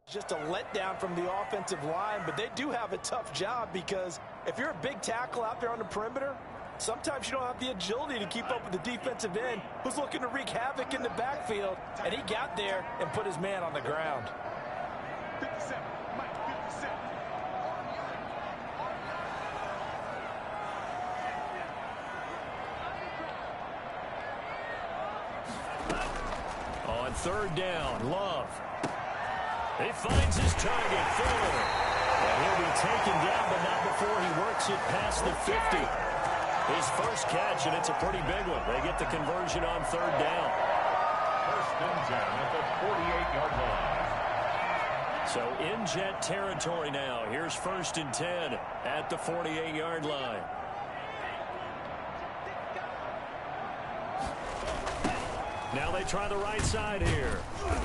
Just a letdown from the offensive line, but they do have a tough job because if you're a big tackle out there on the perimeter, sometimes you don't have the agility to keep up with the defensive end who's looking to wreak havoc in the backfield, and he got there and put his man on the ground. 57, Mike, 57. On third down, Love. He finds his target, Fuller. And he'll be taken down, but not before he works it past the 50. His first catch, and it's a pretty big one. They get the conversion on third down. First and 10 at the 48-yard line. So in Jet territory now. Here's first and 10 at the 48-yard line. Now they try the right side here.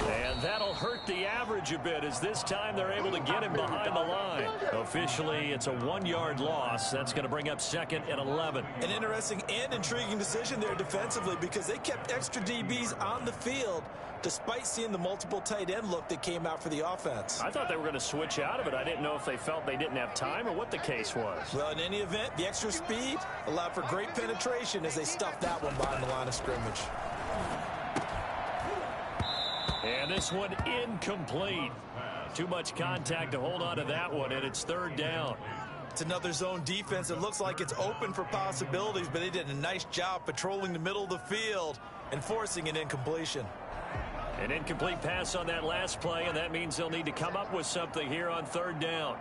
And that'll hurt the average a bit as this time they're able to get him behind the line. Officially, it's a 1-yard loss. That's going to bring up second and 11. An interesting and intriguing decision there defensively because they kept extra DBs on the field despite seeing the multiple tight end look that came out for the offense. I thought they were going to switch out of it. I didn't know if they felt they didn't have time or what the case was. Well, in any event, the extra speed allowed for great penetration as they stuffed that one behind the line of scrimmage. And this one incomplete. Too much contact to hold on to that one, and it's third down. It's another zone defense. It looks like it's open for possibilities, but they did a nice job patrolling the middle of the field and forcing an incompletion. An incomplete pass on that last play, and that means they'll need to come up with something here on third down.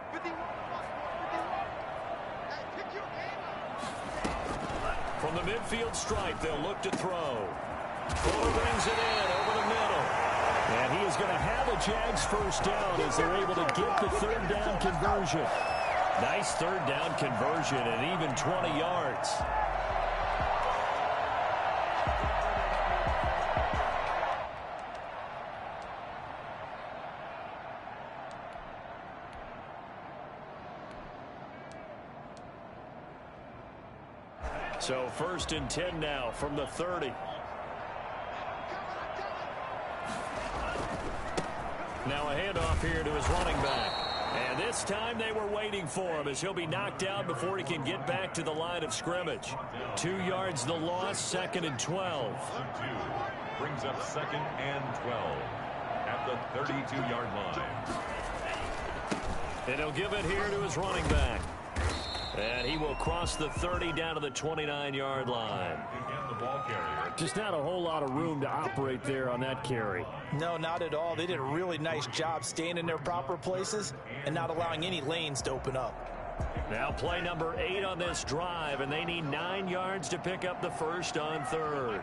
From the midfield stripe, they'll look to throw. Fuller brings it in over the middle. And he is going to have a Jags first down as they're able to get the third down conversion. Nice third down conversion and even 20 yards. So first and 10 now from the 30. Now a handoff here to his running back. And this time they were waiting for him as he'll be knocked down before he can get back to the line of scrimmage. 2 yards the loss, second and 12. Brings up second and 12 at the 32-yard line. And he'll give it here to his running back. And he will cross the 30 down to the 29-yard line. Just not a whole lot of room to operate there on that carry. No, not at all. They did a really nice job staying in their proper places and not allowing any lanes to open up. Now play number 8 on this drive, and they need 9 yards to pick up the first on third.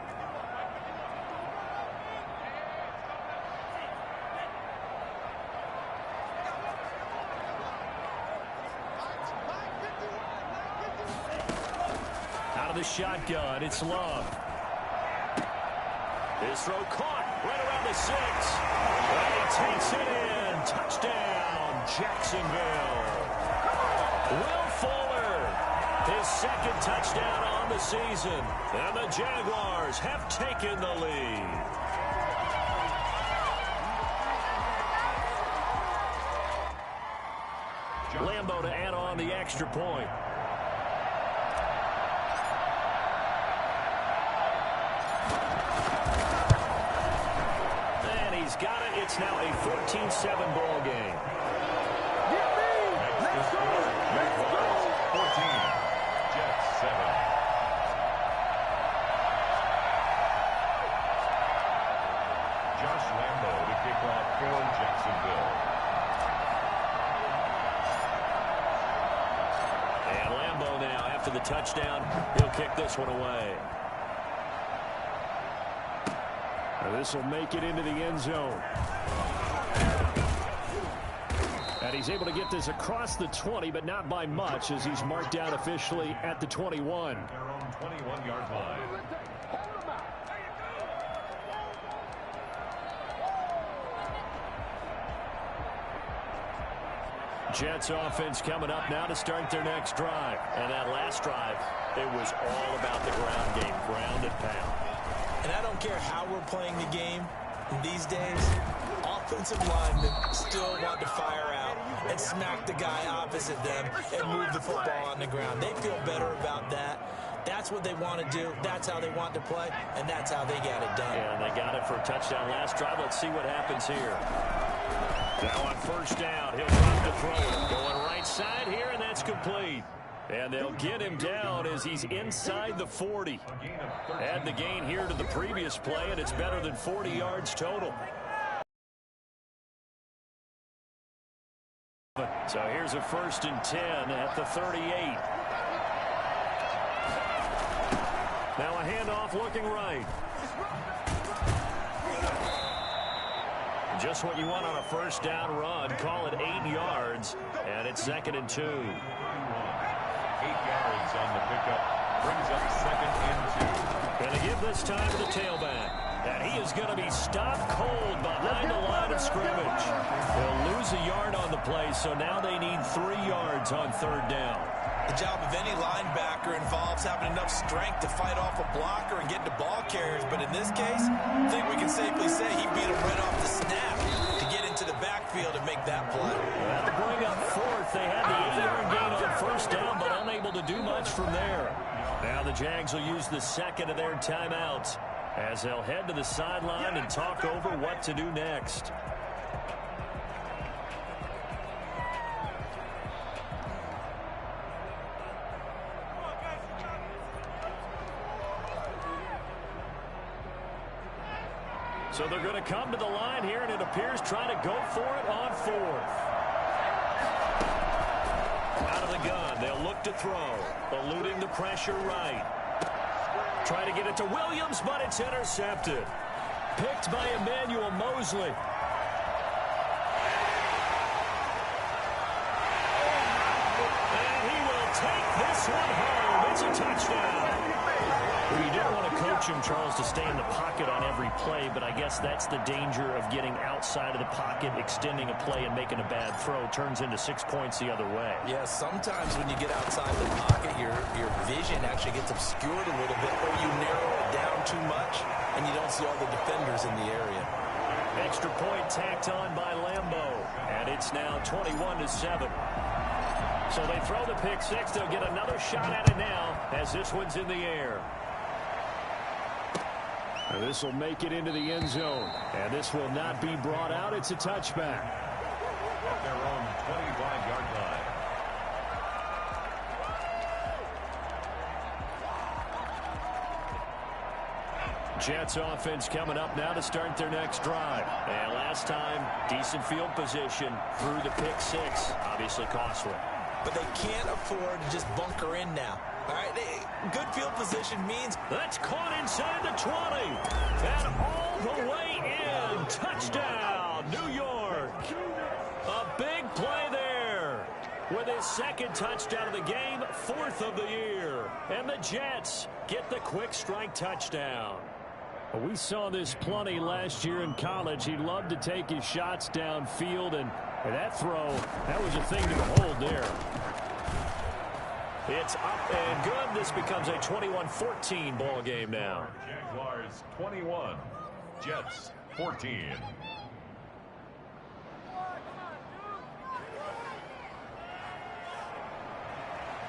Out of the shotgun, it's Love. His throw caught right around the 6. And he takes it in. Touchdown, Jacksonville. Will Fuller, his second touchdown on the season. And the Jaguars have taken the lead. Lambo to add on the extra point. He's got it. It's now a 14-7 ball game. Let's go. 14. Jets 7. Josh Lambo to kick off for Jacksonville. And Lambo now, after the touchdown, he'll kick this one away. This will make it into the end zone. And he's able to get this across the 20, but not by much as he's marked down officially at the 21. Their own 21-yard line. Jets offense coming up now to start their next drive. And that last drive, it was all about the ground game, ground and pound. And I don't care how we're playing the game these days, offensive linemen still want to fire out and smack the guy opposite them and move the football on the ground. They feel better about that. That's what they want to do. That's how they want to play, and that's how they got it done. Yeah, and they got it for a touchdown last drive. Let's see what happens here. Now on first down, he'll drop to throw it. Going right side here, and that's complete. And they'll get him down as he's inside the 40. Add the gain here to the previous play, and it's better than 40 yards total. So here's a 1st and 10 at the 38. Now a handoff looking right. Just what you want on a first down run. Call it 8 yards, and it's 2nd and 2. 8 yards on the pickup. Brings up 2nd and 2. Going to give this time to the tailback. And he is going to be stopped cold behind the line of scrimmage. They'll lose a yard on the play, so now they need 3 yards on 3rd down. The job of any linebacker involves having enough strength to fight off a blocker and get to ball carriers. But in this case, I think we can safely say he beat him right off the snap to get into the backfield and make that play. Well, to bring up 4th, they had the 8-yard gain on 1st down, but unable to do much from there. Now the Jags will use the 2nd of their timeouts as they'll head to the sideline and talk over what to do next. So they're going to come to the line here, and it appears trying to go for it on 4th. Out of the gun, they'll look to throw, eluding the pressure right. Try to get it to Williams, but it's intercepted. Picked by Emmanuel Mosley. And he will take this one home. It's a touchdown. Well, you don't want to coach him, Charles, to stay in the pocket on every play, but I guess that's the danger of getting outside of the pocket, extending a play, and making a bad throw. Turns into 6 points the other way. Yeah, sometimes when you get outside the pocket, your vision actually gets obscured a little bit, or you narrow it down too much, and you don't see all the defenders in the area. Extra point tacked on by Lambeau, and it's now 21-7. So they throw the pick six. They'll get another shot at it now as this one's in the air. And this will make it into the end zone. And this will not be brought out. It's a touchback. At their own 25-yard line. Jets offense coming up now to start their next drive. And last time, decent field position through the pick six. Obviously costly. But they can't afford to just bunker in now. All right, good field position means that's caught inside the 20. And all the way in. Touchdown, New York. A big play there. With his second touchdown of the game, 4th of the year. And the Jets get the quick strike touchdown. We saw this plenty last year in college. He loved to take his shots downfield, and that throw, that was a thing to behold there. It's up and good. This becomes a 21-14 ball game now. Jaguars 21, Jets 14.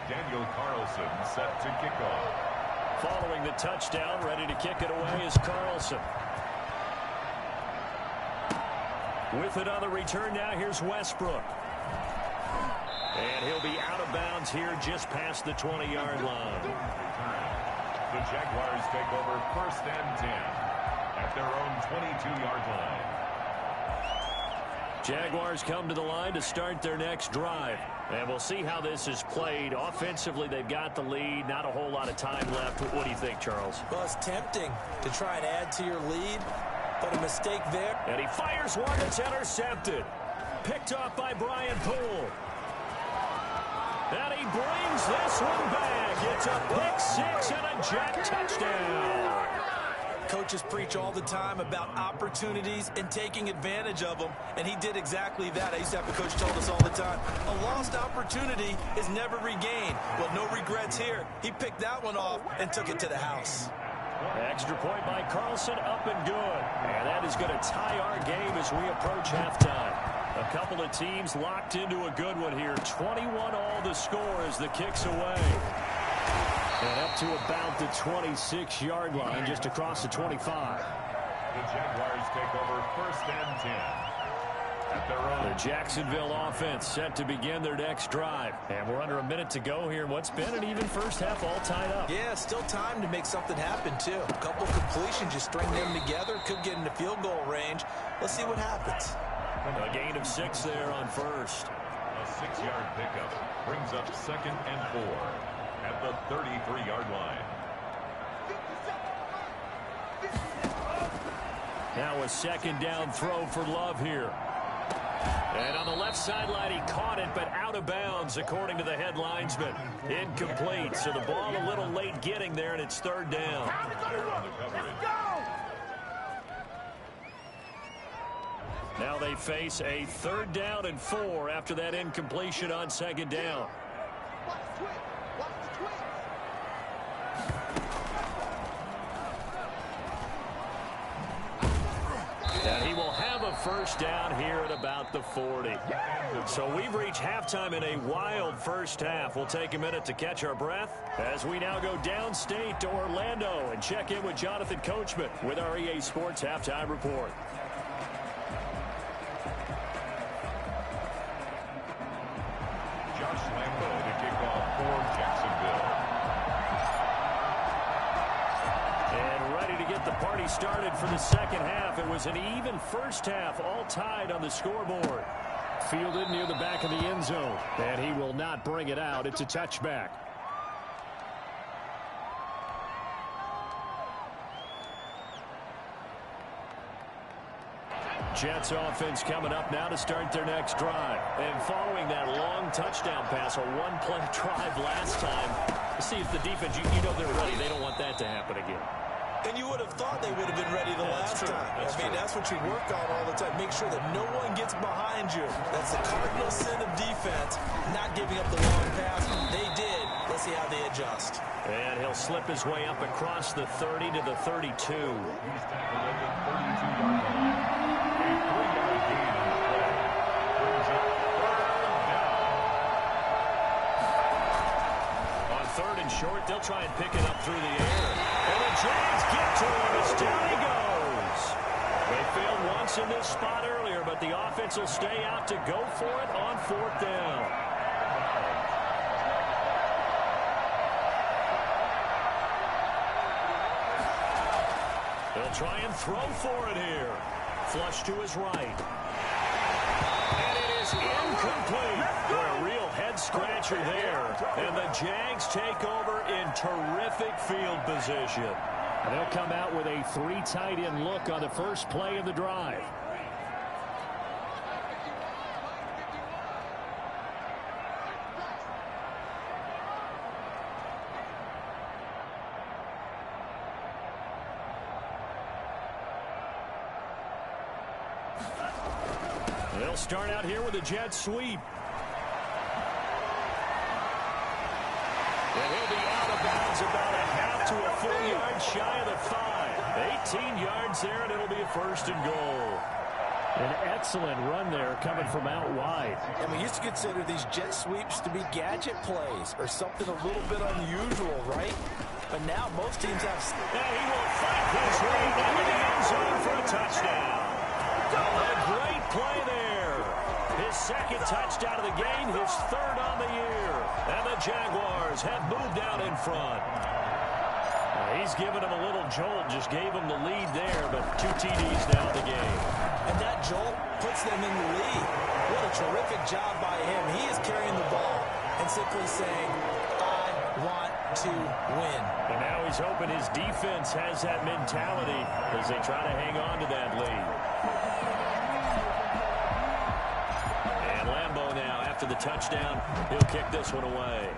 Daniel Carlson set to kick off. Following the touchdown, ready to kick it away is Carlson. With it on the return now, here's Westbrook. And he'll be out of bounds here just past the 20-yard line. The Jaguars take over 1st and 10 at their own 22-yard line. Jaguars come to the line to start their next drive. And we'll see how this is played. Offensively, they've got the lead. Not a whole lot of time left. What do you think, Charles? Well, it's tempting to try and add to your lead, but a mistake there. And he fires one that's intercepted. Picked off by Brian Poole. And he brings this one back. It's a pick six and a Jet touchdown. Coaches preach all the time about opportunities and taking advantage of them, and he did exactly that. I used to have a coach told us all the time, a lost opportunity is never regained. Well, no regrets here. He picked that one off and took it to the house. Extra point by Carlson, up and good. And that is going to tie our game as we approach halftime. A couple of teams locked into a good one here. 21 all the score as the kick's away. And up to about the 26-yard line, just across the 25. The Jaguars take over first and 10. At their own. The Jacksonville offense set to begin their next drive. And we're under a minute to go here in what's been an even first half all tied up. Yeah, still time to make something happen, too. A couple completions, just string them together. Could get into field goal range. Let's see what happens. A gain of 6 there on first. A 6-yard pickup brings up second and 4 at the 33-yard line. Now a second down throw for Love here. And on the left sideline, he caught it, but out of bounds, according to the head linesman. Incomplete, so the ball a little late getting there, and it's third down. Now they face a 3rd down and 4 after that incompletion on second down. And he will have a first down here at about the 40. So we've reached halftime in a wild first half. We'll take a minute to catch our breath as we now go downstate to Orlando and check in with Jonathan Coachman with our EA Sports Halftime Report. Josh Lambo to kick off for Jacksonville. And ready to get the party started for the second half. It was an even first half, all tied on the scoreboard. Fielded near the back of the end zone. And he will not bring it out. It's a touchback. Jets offense coming up now to start their next drive. And following that long touchdown pass, a one-play drive last time. Let's see if the defense, you know they're ready. They don't want that to happen again. And you would have thought they would have been ready the last time. That's what you work on all the time. Make sure that no one gets behind you. That's the cardinal sin of defense, not giving up the long pass. They did. Let's see how they adjust. And he'll slip his way up across the 30 to the 32. He's tackled at the 32-yard line. A 3-yard gain on the play. Brings up third down. On 3rd and short, they'll try and pick it up through the air. And the Jags get to him as down he goes. They failed once in this spot earlier, but the offense will stay out to go for it on 4th down. They'll try and throw for it here. Flush to his right. And it is incomplete. For a real head-scratcher there. And the Jags take over in terrific field position. And they'll come out with a 3 tight end look on the first play of the drive. They'll start out here with a jet sweep. And he'll be out of bounds about a half to a full yard shy of the 5. 18 yards there, and it'll be a 1st and goal. An excellent run there coming from out wide. And we used to consider these jet sweeps to be gadget plays or something a little bit unusual, right? But now most teams have... And he will fight his way into the end zone for a touchdown. A great play there. His 2nd touchdown of the game, his 3rd on the year. And the Jaguars have moved out in front. He's given him a little jolt, just gave him the lead there, but 2 TDs now in the game. And that jolt puts them in the lead. What a terrific job by him. He is carrying the ball and simply saying, I want to win. And now he's hoping his defense has that mentality as they try to hang on to that lead. And Lambo now, after the touchdown, he'll kick this one away.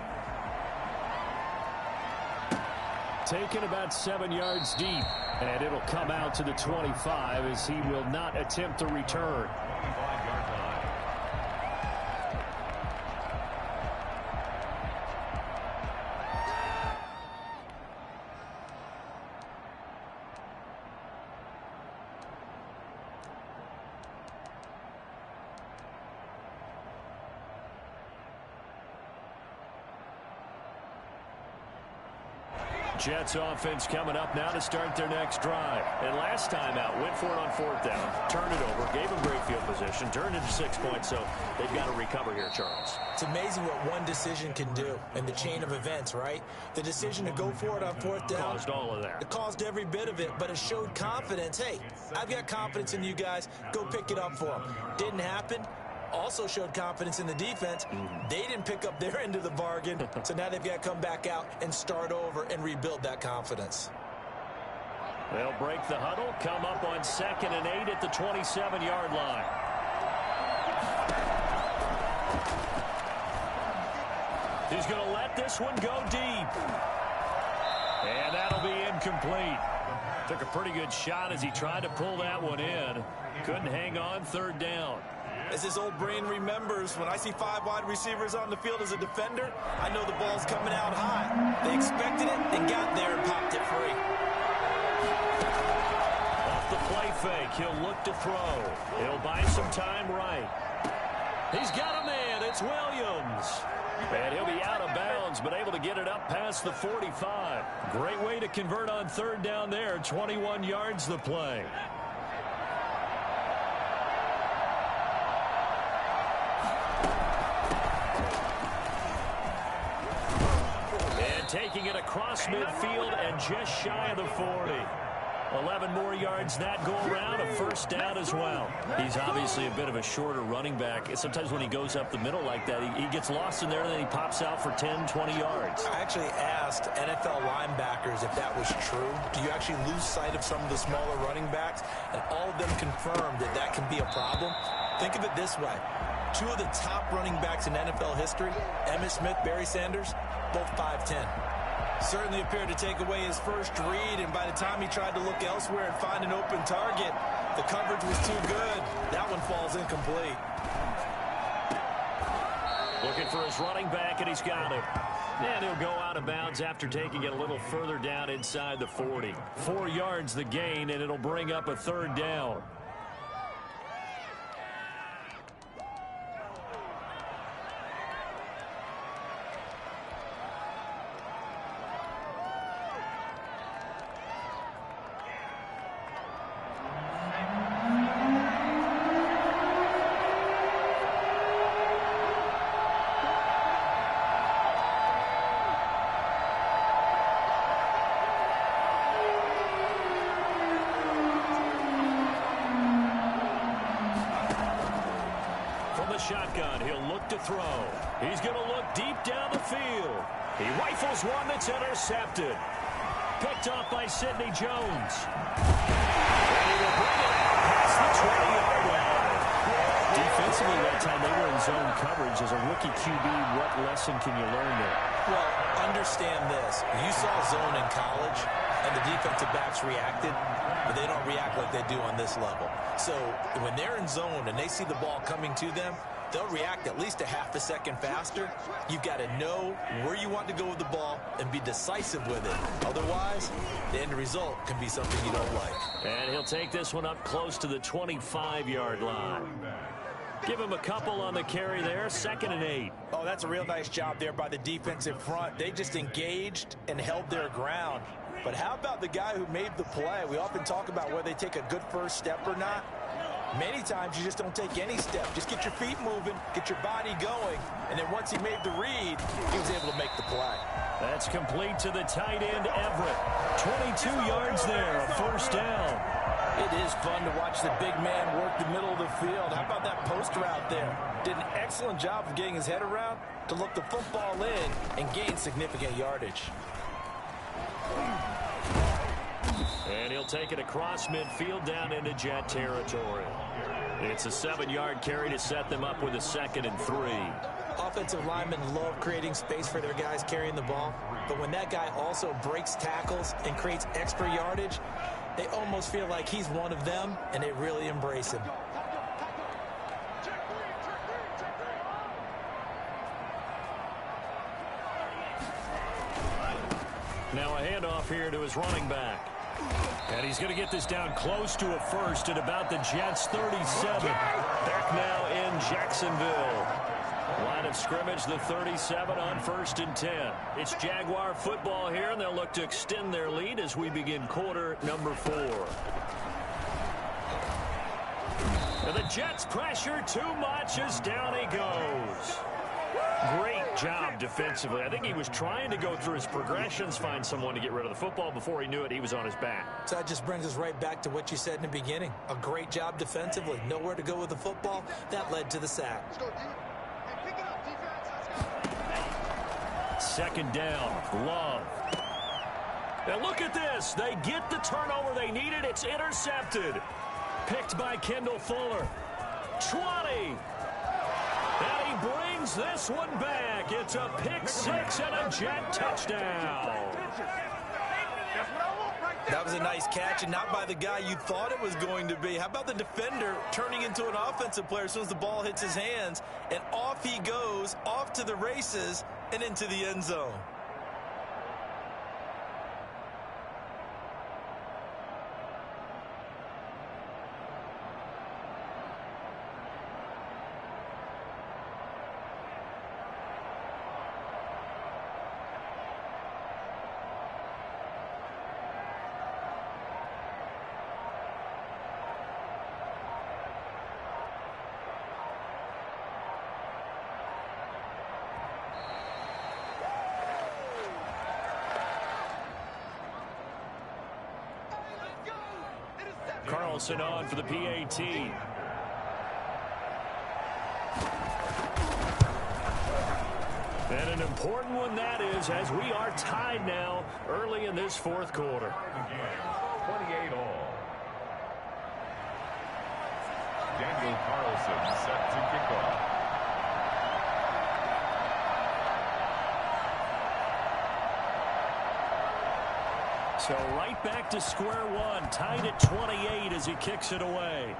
Taken about 7 yards deep, and it'll come out to the 25 as he will not attempt to return. 25-yard line. Jets offense coming up now to start their next drive. And last time out, went for it on 4th down, turned it over, gave them great field position, turned into 6 points, so they've got to recover here, Charles. It's amazing what one decision can do in the chain of events, right? The decision to go for it on 4th down. Caused all of that. It caused every bit of it, but it showed confidence. Hey, I've got confidence in you guys. Go pick it up for them. Didn't happen. Also showed confidence in the defense. They didn't pick up their end of the bargain, so now they've got to come back out and start over and rebuild that confidence. They'll break the huddle, come up on 2nd and 8 at the 27-yard line. He's going to let this one go deep. And that'll be incomplete. Took a pretty good shot as he tried to pull that one in. Couldn't hang on 3rd down. As his old brain remembers, when I see 5 wide receivers on the field as a defender, I know the ball's coming out high. They expected it and got there and popped it free. Off the play fake, he'll look to throw. He'll buy some time right. He's got a man. It's Williams. And he'll be out of bounds, but able to get it up past the 45. Great way to convert on 3rd down there. 21 yards the play. Taking it across midfield and just shy of the 40. 11 more yards that go around, a 1st down as well. He's obviously a bit of a shorter running back. Sometimes when he goes up the middle like that, he gets lost in there and then he pops out for 10, 20 yards. I actually asked NFL linebackers if that was true. Do you actually lose sight of some of the smaller running backs? And all of them confirmed that that can be a problem. Think of it this way. 2 of the top running backs in NFL history, Emmitt Smith, Barry Sanders, both 5'10". Certainly appeared to take away his first read, and by the time he tried to look elsewhere and find an open target, the coverage was too good. That one falls incomplete. Looking for his running back, and he's got it. And he'll go out of bounds after taking it a little further down inside the 40. 4 yards the gain, and it'll bring up a 3rd down. Shotgun, he'll look to throw. He's going to look deep down the field. He rifles one that's intercepted. Picked off by Sidney Jones. And he will bring it out past the 20-yard line. Defensively that time they were in zone coverage. As a rookie QB, what lesson can you learn there? Well, understand this. You saw zone in college, and the defensive backs reacted, but they don't react like they do on this level. So when they're in zone and they see the ball coming to them, they'll react at least a half a second faster. You've got to know where you want to go with the ball and be decisive with it. Otherwise, the end result can be something you don't like. And he'll take this one up close to the 25-yard line. Give him a couple on the carry there. 2nd and 8. Oh, that's a real nice job there by the defensive front. They just engaged and held their ground. But how about the guy who made the play? We often talk about whether they take a good first step or not. Many times you just don't take any step. Just get your feet moving, get your body going, and then once he made the read, he was able to make the play. That's complete to the tight end, Everett. 22 yards there, a 1st down. It is fun to watch the big man work the middle of the field. How about that post route there? Did an excellent job of getting his head around to look the football in and gain significant yardage. And he'll take it across midfield down into Jet territory. It's a 7-yard carry to set them up with a 2nd and 3. Offensive linemen love creating space for their guys carrying the ball, but when that guy also breaks tackles and creates extra yardage, they almost feel like he's one of them, and they really embrace him. Now a handoff here to his running back. And he's going to get this down close to a 1st at about the Jets' 37. Back now in Jacksonville. Line of scrimmage, the 37 on 1st and 10. It's Jaguar football here, and they'll look to extend their lead as we begin quarter number 4. And the Jets pressure too much as down he goes. Great job defensively. I think he was trying to go through his progressions, find someone to get rid of the football. Before he knew it, he was on his back. So that just brings us right back to what you said in the beginning. A great job defensively. Nowhere to go with the football. That led to the sack. Let's go, D. Hey, pick it up, defense. Let's go. Second down, Love. And look at this. They get the turnover they needed. It's intercepted. Picked by Kendall Fuller. 20. And he brings this one back. It's a pick 6 and a Jet touchdown. That was a nice catch, and not by the guy you thought it was going to be. How about the defender turning into an offensive player as soon as the ball hits his hands, and off he goes, off to the races, and into the end zone. Carlson on for the PAT. And an important one that is, as we are tied now early in this fourth quarter. Again, 28 all. Daniel Carlson set to kick off. So right back to square one, tied at 28 as he kicks it away.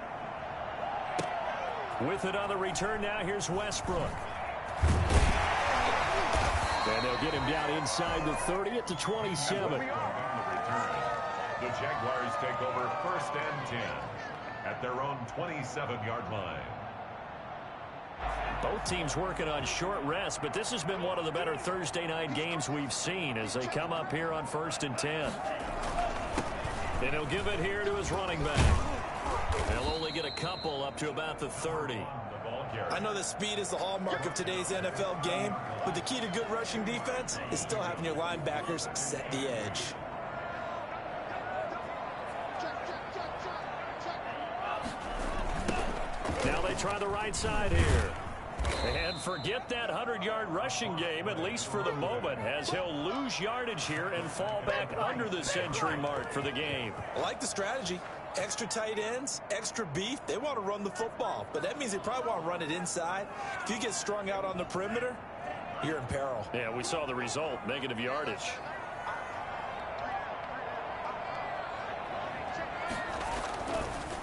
With it on the return now, here's Westbrook. And they'll get him down inside the 30 at the 27. The Jaguars take over 1st and 10 at their own 27-yard line. Both teams working on short rest, but this has been one of the better Thursday night games we've seen as they come up here on 1st and 10. And he'll give it here to his running back. They'll only get a couple up to about the 30. I know that speed is the hallmark of today's NFL game, but the key to good rushing defense is still having your linebackers set the edge. Now they try the right side here. And forget that 100-yard rushing game, at least for the moment, as he'll lose yardage here and fall back under the century mark for the game. I like the strategy. Extra tight ends, extra beef. They want to run the football, but that means they probably want to run it inside. If you get strung out on the perimeter, you're in peril. Yeah, we saw the result, negative yardage.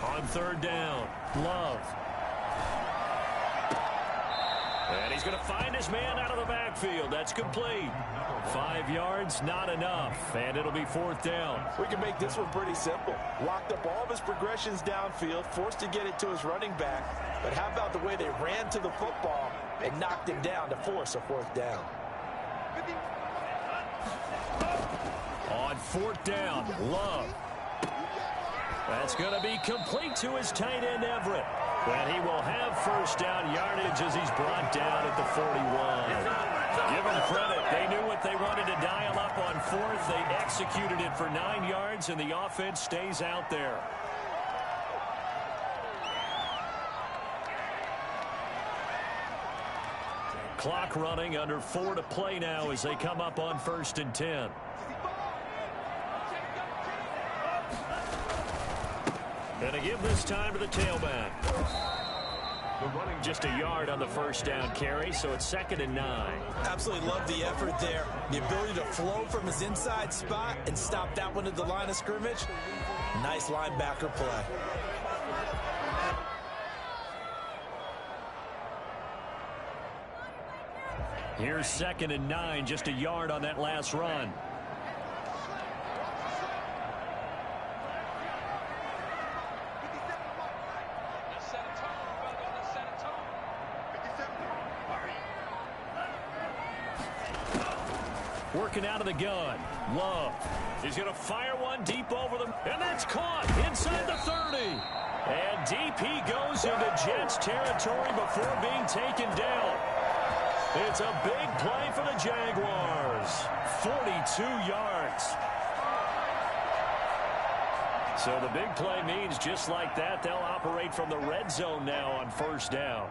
On 3rd down, Love. And he's going to find his man out of the backfield. That's complete. 5 yards, not enough. And it'll be 4th down. We can make this one pretty simple. Locked up all of his progressions downfield, forced to get it to his running back. But how about the way they ran to the football and knocked him down to force a 4th down? On 4th down, Love. That's going to be complete to his tight end, Everett. And he will have 1st down yardage as he's brought down at the 41. Give them credit. They knew what they wanted to dial up on 4th. They executed it for 9 yards, and the offense stays out there. Clock running, under 4 to play now as they come up on 1st and 10. And a give this time to the tailback. Just a yard on the 1st down carry, so it's 2nd and 9. Absolutely love the effort there. The ability to flow from his inside spot and stop that one at the line of scrimmage. Nice linebacker play. Here's 2nd and 9, just a yard on that last run. Working out of the gun. Love. He's going to fire one deep over them. And that's caught inside the 30. And deep he goes into Jets territory before being taken down. It's a big play for the Jaguars. 42 yards. So the big play means just like that, they'll operate from the red zone now on first down.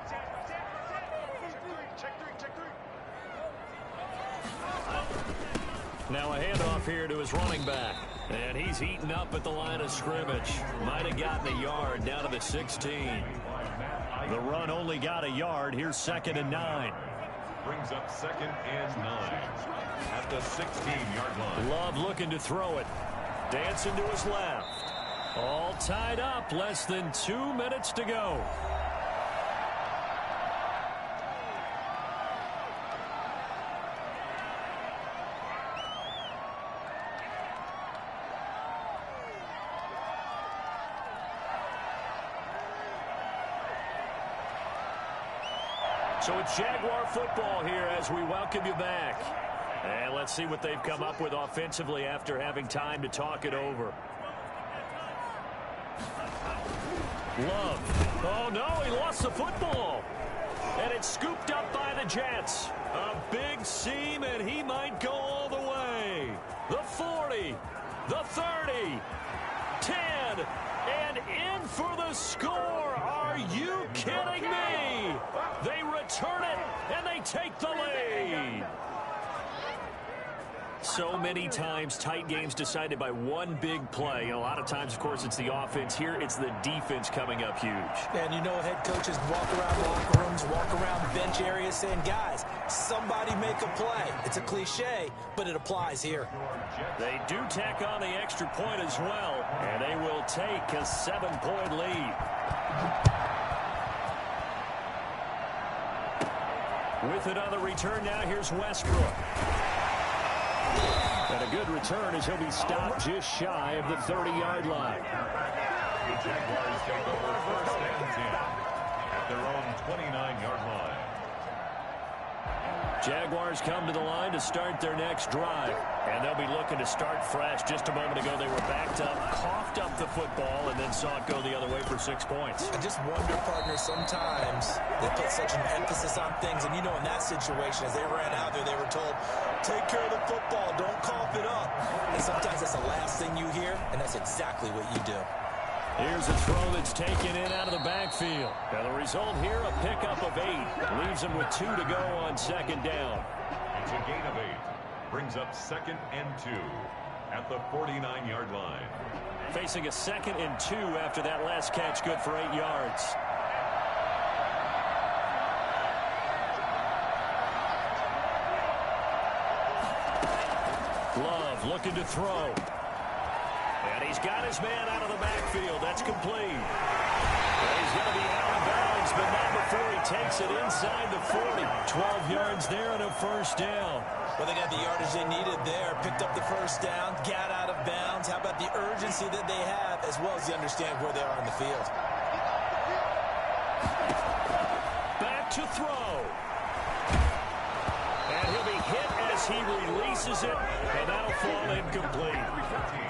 Now a handoff here to his running back. And he's heating up at the line of scrimmage. Might have gotten a yard down to the 16. The run only got a yard. Here's 2nd and 9. Brings up 2nd and 9 at the 16-yard line. Love looking to throw it. Dancing to his left. All tied up. Less than 2 minutes to go. So it's Jaguar football here as we welcome you back. And let's see what they've come up with offensively after having time to talk it over. Love. Oh, no, he lost the football. And it's scooped up by the Jets. A big seam, and he might go all the way. The 40, the 30, 10, and in for the score. Are you kidding me? They return it, and they take the lead. So many times, tight games decided by one big play. A lot of times, of course, it's the offense. Here, it's the defense coming up huge. And you know, head coaches walk around locker rooms, walk around bench areas saying, guys, somebody make a play. It's a cliche, but it applies here. They do tack on the extra point as well, and they will take a 7-point lead. With it on the return now, here's Westbrook. And a good return as he'll be stopped just shy of the 30-yard line. The Jaguars take over 1st and 10 at their own 29-yard line. Jaguars come to the line to start their next drive. And they'll be looking to start fresh. Just a moment ago, they were backed up, coughed up the football, and then saw it go the other way for 6 points. I just wonder, partner, sometimes they put such an emphasis on things. And, you know, in that situation, as they ran out there, they were told, take care of the football, don't cough it up. And sometimes that's the last thing you hear, and that's exactly what you do. Here's a throw that's taken in out of the backfield. Now the result here, a pickup of 8. Leaves them with 2 to go on 2nd down. It's a gain of 8. Brings up 2nd and 2 at the 49-yard line. Facing a 2nd and 2 after that last catch, good for 8 yards. Love looking to throw. And he's got his man out of the backfield. That's complete. And he's going to be out of bounds, but not before he takes it inside the 40. 12 yards there and a 1st down. Well, they got the yardage they needed there. Picked up the 1st down, got out of bounds. How about the urgency that they have, as well as they understand where they are in the field. Back to throw. And he'll be hit as he releases it, and that'll fall incomplete.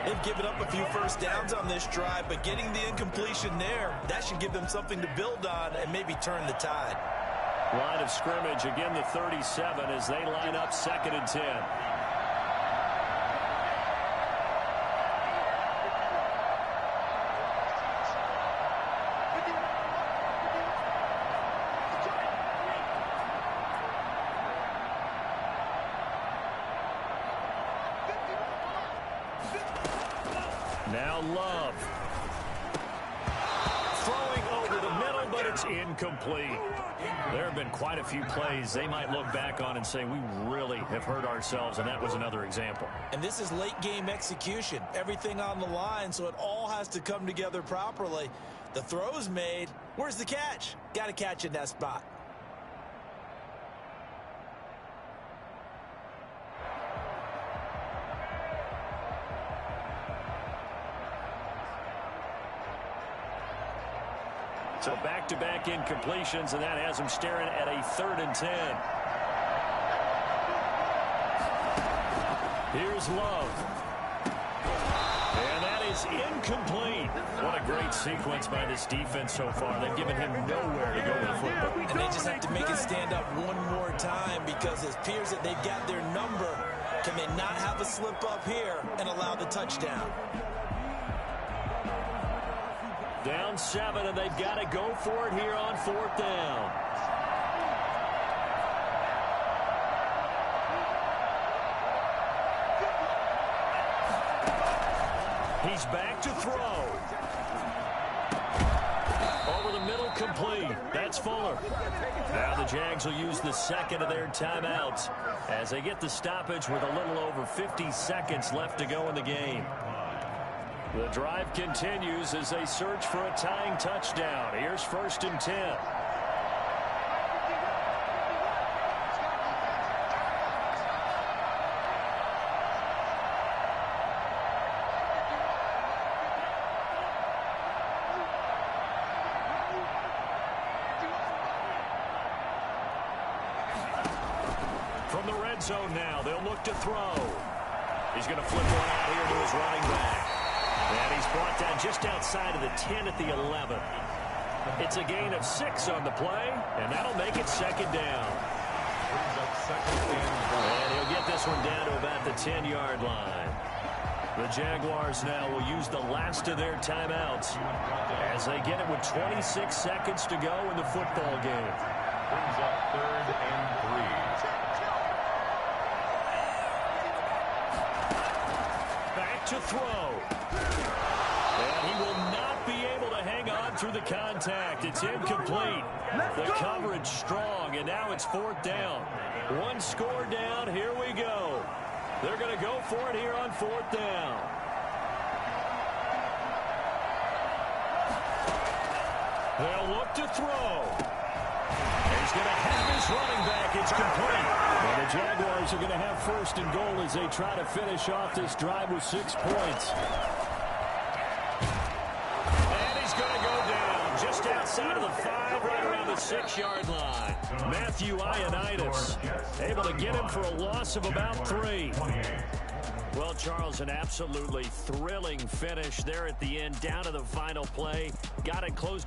They've given up a few 1st downs on this drive, but getting the incompletion there, that should give them something to build on and maybe turn the tide. Line of scrimmage, again the 37 as they line up 2nd and 10. Now Love. Throwing over the middle, but it's incomplete. There have been quite a few plays they might look back on and say, we really have hurt ourselves, and that was another example. And this is late game execution. Everything on the line, so it all has to come together properly. The throw's made. Where's the catch? Got to catch in that spot. So back-to-back incompletions, and that has them staring at a 3rd and 10. Here's Love. And that is incomplete. What a great sequence by this defense so far. They've given him nowhere to go with the football. And they just have to make it stand up one more time because it appears that they've got their number. Can they not have a slip up here and allow the touchdown? Down 7, and they've got to go for it here on 4th down. He's back to throw. Over the middle, complete. That's Fuller. Now the Jags will use the second of their timeouts as they get the stoppage with a little over 50 seconds left to go in the game. The drive continues as they search for a tying touchdown. Here's 1st and 10. From the red zone now, they'll look to throw. He's going to flip one out here to his running back. And he's brought down just outside of the 10 at the 11. It's a gain of 6 on the play, and that'll make it 2nd down. And he'll get this one down to about the 10-yard line. The Jaguars now will use the last of their timeouts as they get it with 26 seconds to go in the football game. Brings up 3rd and 3. Back to throw. And he will not be able to hang on through the contact. It's incomplete. The coverage strong, and now it's 4th down. 1 score down. Here we go. They're going to go for it here on 4th down. They'll look to throw. He's going to have his running back. It's complete. And the Jaguars are going to have 1st and goal as they try to finish off this drive with 6 points. And he's going to go down just outside of the 5, right around the 6-yard line. Matthew Ioannidis able to get him for a loss of about 3. Well, Charles, an absolutely thrilling finish there at the end, down to the final play. Got it close.